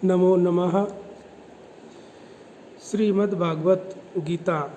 नमो नमः। श्रीमद् भागवत गीता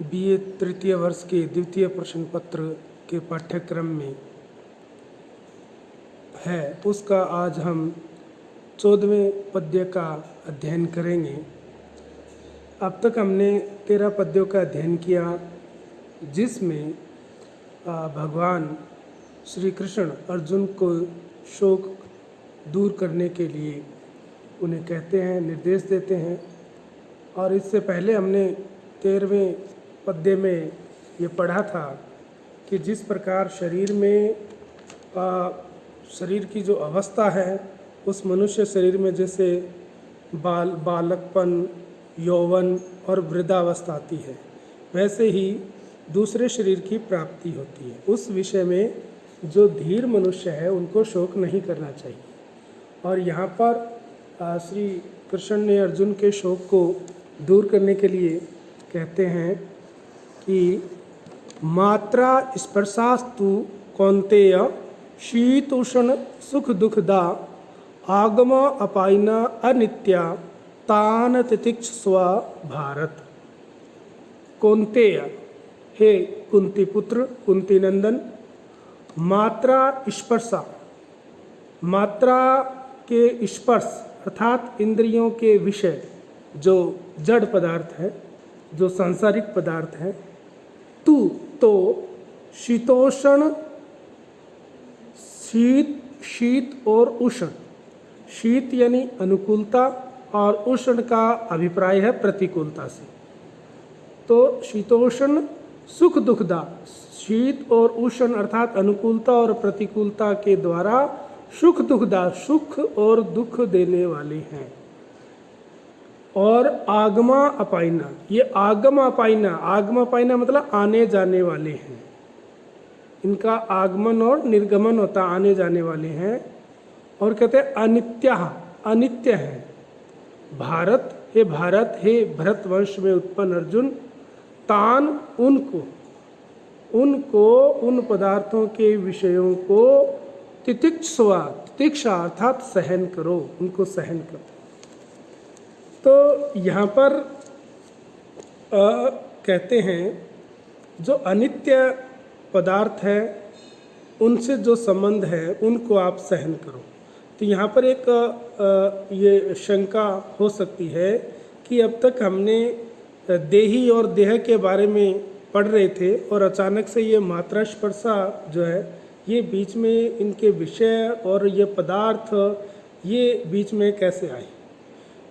बीए तृतीय वर्ष के द्वितीय प्रश्न पत्र के पाठ्यक्रम में है, उसका आज हम 14वें पद्य का अध्ययन करेंगे। अब तक हमने 13 पद्यों का अध्ययन किया, जिसमें भगवान श्री कृष्ण अर्जुन को शोक दूर करने के लिए उन्हें कहते हैं, निर्देश देते हैं। और इससे पहले हमने 13वें पद्य में ये पढ़ा था कि जिस प्रकार शरीर की जो अवस्था है, उस मनुष्य शरीर में जैसे बालकपन, यौवन और वृद्धावस्था आती है, वैसे ही दूसरे शरीर की प्राप्ति होती है। उस विषय में जो धीर मनुष्य है, उनको शोक नहीं करना चाहिए। और यहाँ पर श्री कृष्ण ने अर्जुन के शोक को दूर करने के लिए कहते हैं कि मात्रा स्पर्शास्तु कौन्तेय शीत उष्ण सुख दुखदा आगम अपायिना अनित्या तान तितिक्षस्व भारत। कौन्तेय, हे कुंती पुत्र, कुंती नंदन, मात्रा स्पर्शा, मात्रा के स्पर्श अर्थात इंद्रियों के विषय जो जड़ पदार्थ है, जो सांसारिक पदार्थ है, तो शीतोष्ण, शीत और उष्ण, शीत यानी अनुकूलता और उष्ण का अभिप्राय है प्रतिकूलता से। तो शीतोष्ण सुख दुखदा, शीत और उष्ण अर्थात अनुकूलता और प्रतिकूलता के द्वारा सुख दुखदा, सुख और दुख देने वाले हैं। और आगमा अपायिना, ये आगमा अपायिना मतलब आने जाने वाले हैं। इनका आगमन और निर्गमन होता, आने जाने वाले हैं। और कहते हैं अनित्य है। भारत, हे भरत वंश में उत्पन्न अर्जुन, तान उनको उन पदार्थों के विषयों को तितिक्षा अर्थात सहन करो, उनको सहन करो। तो यहाँ पर कहते हैं जो अनित्य पदार्थ है, उनसे जो संबंध है, उनको आप सहन करो। तो यहाँ पर एक ये शंका हो सकती है कि अब तक हमने देही और देह के बारे में पढ़ रहे थे, और अचानक से ये मात्रा स्पर्शा जो है, ये बीच में इनके विषय और ये पदार्थ ये बीच में कैसे आए।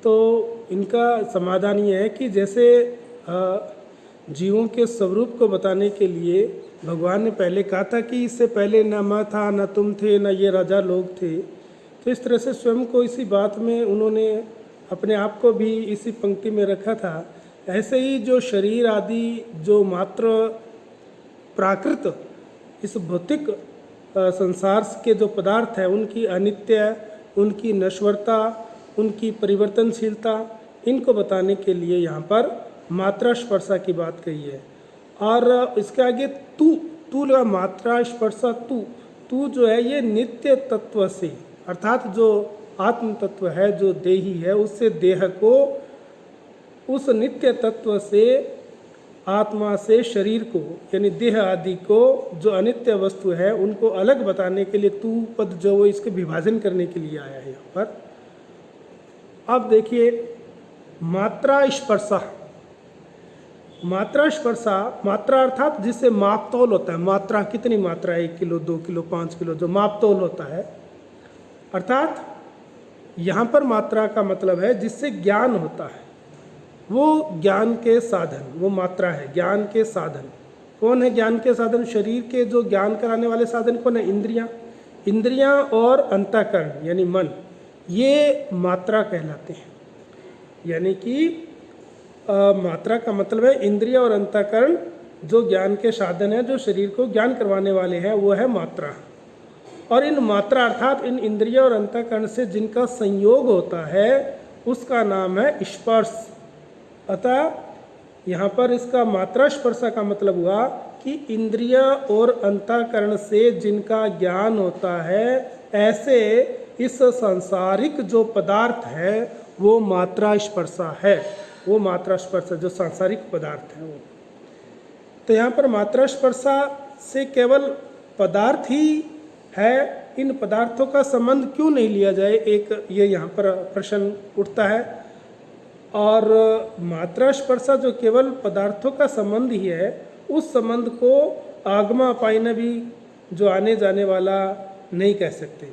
तो इनका समाधान ये है कि जैसे जीवों के स्वरूप को बताने के लिए भगवान ने पहले कहा था कि इससे पहले न मैं था, न तुम थे, न ये राजा लोग थे। तो इस तरह से स्वयं को इसी बात में उन्होंने अपने आप को भी इसी पंक्ति में रखा था। ऐसे ही जो शरीर आदि जो मात्र प्राकृत इस भौतिक संसार के जो पदार्थ है, उनकी अनित्य, उनकी नश्वरता, उनकी परिवर्तनशीलता, इनको बताने के लिए यहाँ पर मात्रा स्पर्शा की बात कही है। और इसके आगे तू लगा, मात्रा स्पर्शा तू जो है, ये नित्य तत्व से अर्थात जो आत्म तत्व है, जो देही है, उससे देह को, उस नित्य तत्व से आत्मा से शरीर को यानी देह आदि को, जो अनित्य वस्तु है, उनको अलग बताने के लिए तू पद जो वो इसके विभाजन करने के लिए आया है यहाँ पर। अब देखिए मात्रा स्पर्शा, मात्रा अर्थात जिससे माप तोल होता है। मात्रा कितनी मात्रा, 1 किलो, 2 किलो, 5 किलो, जो माप तोल होता है। अर्थात यहाँ पर मात्रा का मतलब है जिससे ज्ञान होता है, वो ज्ञान के साधन, वो मात्रा है ज्ञान के साधन। कौन है ज्ञान के साधन? शरीर के जो ज्ञान कराने वाले साधन कौन है? इंद्रियां और अंतःकरण यानी मन, ये मात्रा कहलाते हैं। यानी कि मात्रा का मतलब है इंद्रिय और अंतःकरण जो ज्ञान के साधन है, जो शरीर को ज्ञान करवाने वाले हैं, वो है मात्रा। और इन मात्रा अर्थात इन इंद्रिय और अंतःकरण से जिनका संयोग होता है, उसका नाम है स्पर्श। अतः यहाँ पर इसका मात्रा स्पर्शा का मतलब हुआ कि इंद्रिय और अंतःकरण से जिनका ज्ञान होता है, ऐसे इस सांसारिक जो पदार्थ है वो मात्रा स्पर्शा है, वो मात्रा स्पर्शा जो सांसारिक पदार्थ है वो। तो यहाँ पर मात्रा स्पर्शा से केवल पदार्थ ही है, इन पदार्थों का संबंध क्यों नहीं लिया जाए, एक ये यहाँ पर प्रश्न उठता है। और मात्रा स्पर्शा जो केवल पदार्थों का संबंध ही है, उस संबंध को आगमा अपायन भी जो आने जाने वाला नहीं कह सकते,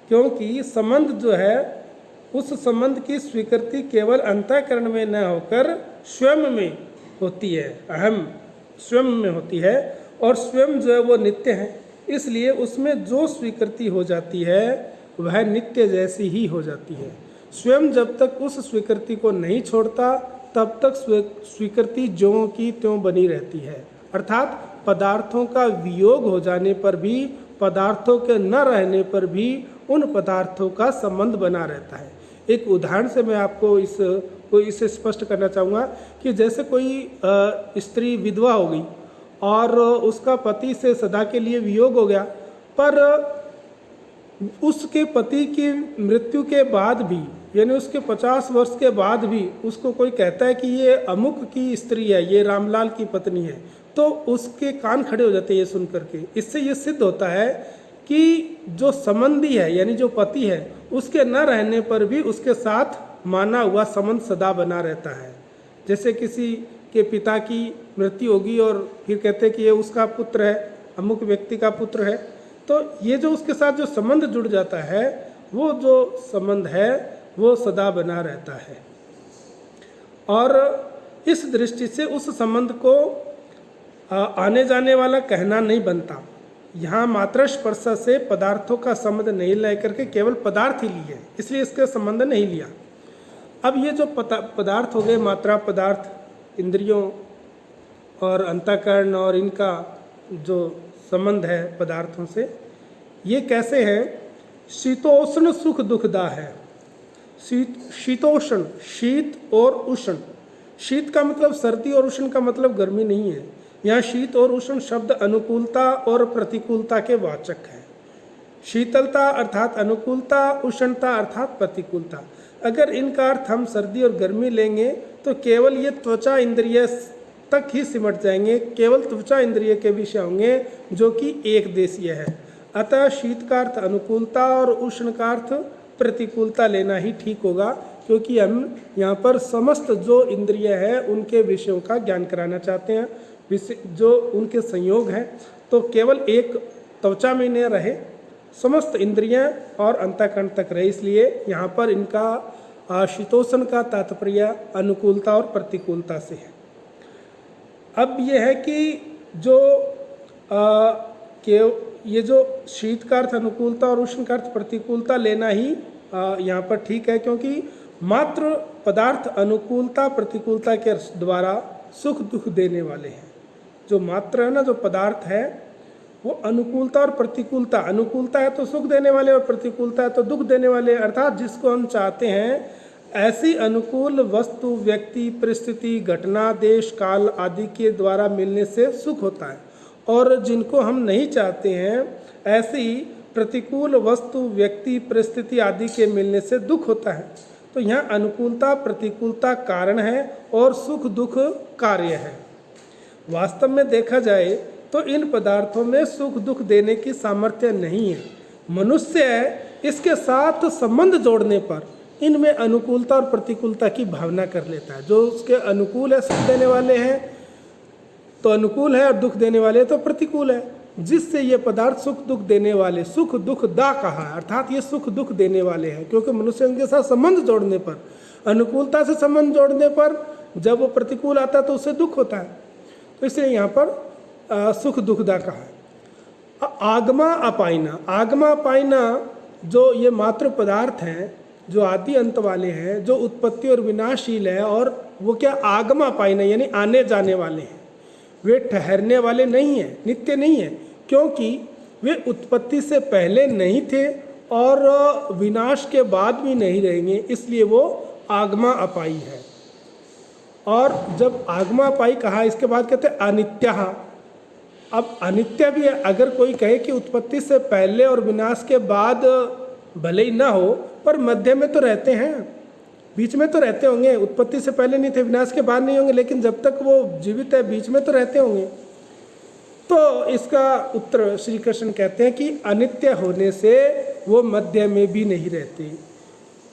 क्योंकि संबंध जो है उस संबंध की स्वीकृति केवल अंतःकरण में न होकर स्वयं में होती है, अहम स्वयं में होती है, और स्वयं जो है वो नित्य है, इसलिए उसमें जो स्वीकृति हो जाती है वह नित्य जैसी ही हो जाती है। स्वयं जब तक उस स्वीकृति को नहीं छोड़ता तब तक स्वीकृति ज्यों की त्यों बनी रहती है, अर्थात पदार्थों का वियोग हो जाने पर भी, पदार्थों के न रहने पर भी उन पदार्थों का संबंध बना रहता है। एक उदाहरण से मैं आपको इसे स्पष्ट करना चाहूँगा कि जैसे कोई स्त्री विधवा हो गई और उसका पति से सदा के लिए वियोग हो गया, पर उसके पति की मृत्यु के बाद भी, यानी उसके 50 वर्ष के बाद भी उसको कोई कहता है कि ये अमुक की स्त्री है, ये रामलाल की पत्नी है, तो उसके कान खड़े हो जाते हैं ये सुन करके। इससे ये सिद्ध होता है कि जो संबंधी है यानी जो पति है उसके न रहने पर भी उसके साथ माना हुआ संबंध सदा बना रहता है। जैसे किसी के पिता की मृत्यु होगी और फिर कहते हैं कि ये उसका पुत्र है, अमुक व्यक्ति का पुत्र है, तो ये जो उसके साथ जो संबंध जुड़ जाता है वो जो संबंध है वो सदा बना रहता है। और इस दृष्टि से उस संबंध को आने जाने वाला कहना नहीं बनता। यहाँ मात्रा स्पर्श से पदार्थों का संबंध नहीं लेकर के केवल पदार्थ ही लिए, इसलिए इसका संबंध नहीं लिया। अब ये जो पदार्थ हो गए, मात्रा पदार्थ, इंद्रियों और अंतःकरण और इनका जो संबंध है पदार्थों से, ये कैसे है? शीतोष्ण सुख दुखदा है। शीतोष्ण, शीत और उष्ण। शीत का मतलब सर्दी और उष्ण का मतलब गर्मी नहीं है। यहाँ शीत और उष्ण शब्द अनुकूलता और प्रतिकूलता के वाचक है। शीतलता अर्थात अनुकूलता, उष्णता अर्थात प्रतिकूलता। अगर इनका अर्थ हम सर्दी और गर्मी लेंगे तो केवल ये त्वचा इंद्रिय तक ही सिमट जाएंगे, केवल त्वचा इंद्रिय के विषय होंगे जो कि एक देशीय है। अतः शीत का अर्थ अनुकूलता और उष्ण का अर्थ प्रतिकूलता लेना ही ठीक होगा, क्योंकि हम यहाँ पर समस्त जो इंद्रिय है उनके विषयों का ज्ञान कराना चाहते हैं, जो उनके संयोग हैं। तो केवल एक त्वचा में न रहे, समस्त इंद्रियां और अंतःकरण तक रहे, इसलिए यहाँ पर इनका शीतोष्ण का तात्पर्य अनुकूलता और प्रतिकूलता से है। अब यह है कि ये जो शीत का अर्थ अनुकूलता और उष्ण का अर्थ प्रतिकूलता लेना ही यहाँ पर ठीक है, क्योंकि मात्र पदार्थ अनुकूलता प्रतिकूलता के द्वारा सुख दुख देने वाले हैं। जो मात्र है ना, जो पदार्थ है वो अनुकूलता और प्रतिकूलता, अनुकूलता है तो सुख देने वाले और प्रतिकूलता है तो दुख देने वाले, अर्थात जिसको हम चाहते हैं ऐसी अनुकूल वस्तु, व्यक्ति, परिस्थिति, घटना, देश, काल आदि के द्वारा मिलने से सुख होता है, और जिनको हम नहीं चाहते हैं ऐसी प्रतिकूल वस्तु, व्यक्ति, परिस्थिति आदि के मिलने से दुख होता है। तो यहाँ अनुकूलता प्रतिकूलता कारण है और सुख दुख कार्य है। वास्तव में देखा जाए तो इन पदार्थों में सुख दुख देने की सामर्थ्य नहीं है। मनुष्य इसके साथ संबंध जोड़ने पर इनमें अनुकूलता और प्रतिकूलता की भावना कर लेता है। जो उसके अनुकूल है, सुख देने वाले हैं तो अनुकूल है, और दुख देने वाले तो प्रतिकूल है, जिससे ये पदार्थ सुख दुख देने वाले, सुख दुख दा कहा है, अर्थात ये सुख दुख देने वाले हैं, क्योंकि मनुष्य के साथ संबंध जोड़ने पर, अनुकूलता से संबंध जोड़ने पर जब वो प्रतिकूल आता है तो उससे दुख होता है, तो इसलिए यहाँ पर सुख दुखदा कहा है। आगमा अपायना, आगमा अपायना जो ये मात्र पदार्थ हैं, जो आदि अंत वाले हैं, जो उत्पत्ति और विनाशशील है, और वो क्या आगमा अपायना यानी आने जाने वाले हैं, वे ठहरने वाले नहीं हैं, नित्य नहीं है, क्योंकि वे उत्पत्ति से पहले नहीं थे और विनाश के बाद भी नहीं रहेंगे, इसलिए वो आगमा अपाई है। और जब आगमा अपाई कहा, इसके बाद कहते हैं अनित्य। अब अनित्य भी है। अगर कोई कहे कि उत्पत्ति से पहले और विनाश के बाद भले ही ना हो पर मध्य में तो रहते हैं, बीच में तो रहते होंगे। उत्पत्ति से पहले नहीं थे, विनाश के बाद नहीं होंगे, लेकिन जब तक वो जीवित है बीच में तो रहते होंगे। तो इसका उत्तर श्री कृष्ण कहते हैं कि अनित्य होने से वो मध्य में भी नहीं रहते,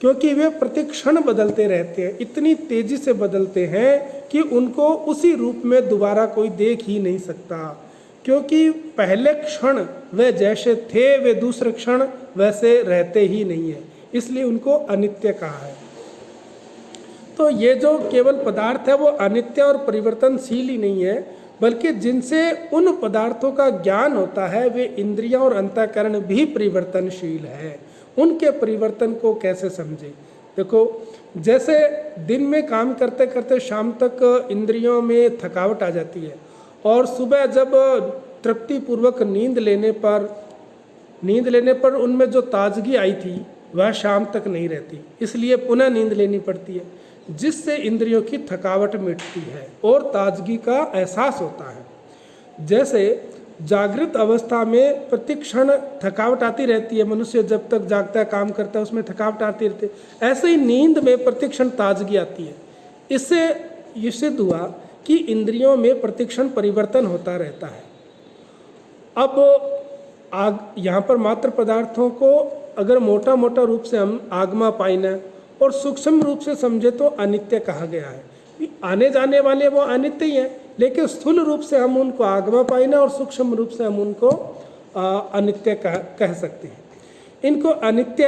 क्योंकि वे प्रतिक्षण बदलते रहते हैं, इतनी तेजी से बदलते हैं कि उनको उसी रूप में दोबारा कोई देख ही नहीं सकता, क्योंकि पहले क्षण वे जैसे थे वे दूसरे क्षण वैसे रहते ही नहीं है, इसलिए उनको अनित्य कहा है। तो ये जो केवल पदार्थ है वो अनित्य और परिवर्तनशील ही नहीं है, बल्कि जिनसे उन पदार्थों का ज्ञान होता है वे इंद्रियां और अंतःकरण भी परिवर्तनशील है। उनके परिवर्तन को कैसे समझें? देखो, जैसे दिन में काम करते करते शाम तक इंद्रियों में थकावट आ जाती है, और सुबह जब तृप्तिपूर्वक नींद लेने पर उनमें जो ताजगी आई थी वह शाम तक नहीं रहती, इसलिए पुनः नींद लेनी पड़ती है, जिससे इंद्रियों की थकावट मिटती है और ताजगी का एहसास होता है। जैसे जागृत अवस्था में प्रतिक्षण थकावट आती रहती है, मनुष्य जब तक जागता है काम करता है उसमें थकावट आती रहती है, ऐसे ही नींद में प्रतिक्षण ताजगी आती है। इससे ये सिद्ध हुआ कि इंद्रियों में प्रतिक्षण परिवर्तन होता रहता है। अब यहाँ पर मात्र पदार्थों को अगर मोटा मोटा रूप से हम आगमा पाइना और सूक्ष्म रूप से समझे तो अनित्य कहा गया है। आने जाने वाले वो अनित्य ही हैं, लेकिन स्थूल रूप से हम उनको आगमा पाइना और सूक्ष्म रूप से हम उनको अनित्य कह सकते हैं। इनको अनित्य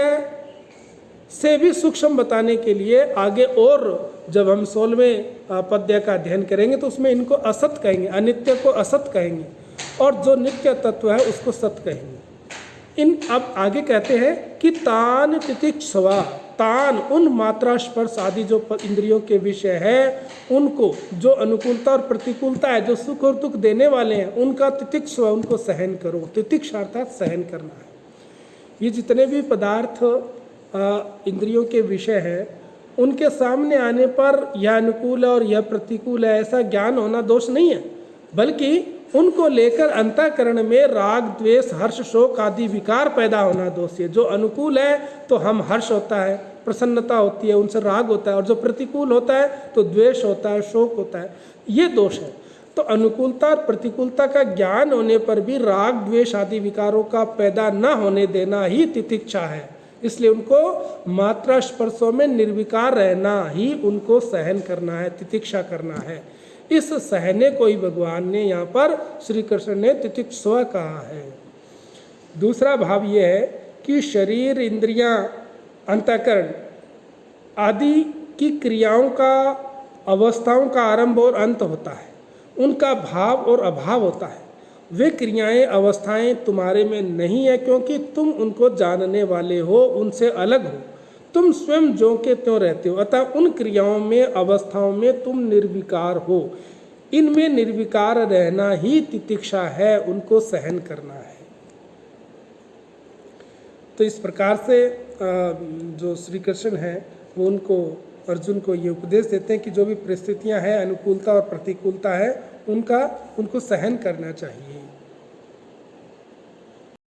से भी सूक्ष्म बताने के लिए आगे और जब हम 16वें पद्य का अध्ययन करेंगे तो उसमें इनको असत कहेंगे, अनित्य को असत कहेंगे और जो नित्य तत्व है उसको सत कहेंगे। अब आगे कहते हैं कि तान तितिक्षवा, तान उन मात्रा स्पर्श आदि जो इंद्रियों के विषय है उनको, जो अनुकूलता और प्रतिकूलता है, जो सुख और दुख देने वाले हैं, उनका तितिक्षवा, उनको सहन करो। तितिक्षा अर्थात सहन करना है। ये जितने भी पदार्थ इंद्रियों के विषय है उनके सामने आने पर यह अनुकूल है और यह प्रतिकूल है ऐसा ज्ञान होना दोष नहीं है, बल्कि उनको लेकर अंतःकरण में राग द्वेष हर्ष शोक आदि विकार पैदा होना दोष है। जो अनुकूल है तो हम हर्ष होता है, प्रसन्नता होती है, उनसे राग होता है, और जो प्रतिकूल होता है तो द्वेष होता है, शोक होता है, ये दोष है। तो अनुकूलता और प्रतिकूलता का ज्ञान होने पर भी राग द्वेष आदि विकारों का पैदा न होने देना ही तितिक्षा है। इसलिए उनको मात्रा स्पर्शों में निर्विकार रहना ही उनको सहन करना है, तितिक्षा करना है। इस सहने को ही भगवान ने यहाँ पर श्री कृष्ण ने तितिक्षा कहा है। दूसरा भाव ये है कि शरीर इंद्रियां अंतःकरण आदि की क्रियाओं का, अवस्थाओं का आरंभ और अंत होता है, उनका भाव और अभाव होता है। वे क्रियाएं अवस्थाएं तुम्हारे में नहीं है, क्योंकि तुम उनको जानने वाले हो, उनसे अलग हो, तुम स्वयं जो के त्यों रहते हो, अतः उन क्रियाओं में अवस्थाओं में तुम निर्विकार हो। इनमें निर्विकार रहना ही तितिक्षा है, उनको सहन करना है। तो इस प्रकार से जो श्री कृष्ण है वो उनको, अर्जुन को ये उपदेश देते हैं कि जो भी परिस्थितियां हैं, अनुकूलता और प्रतिकूलता है, उनको सहन करना चाहिए।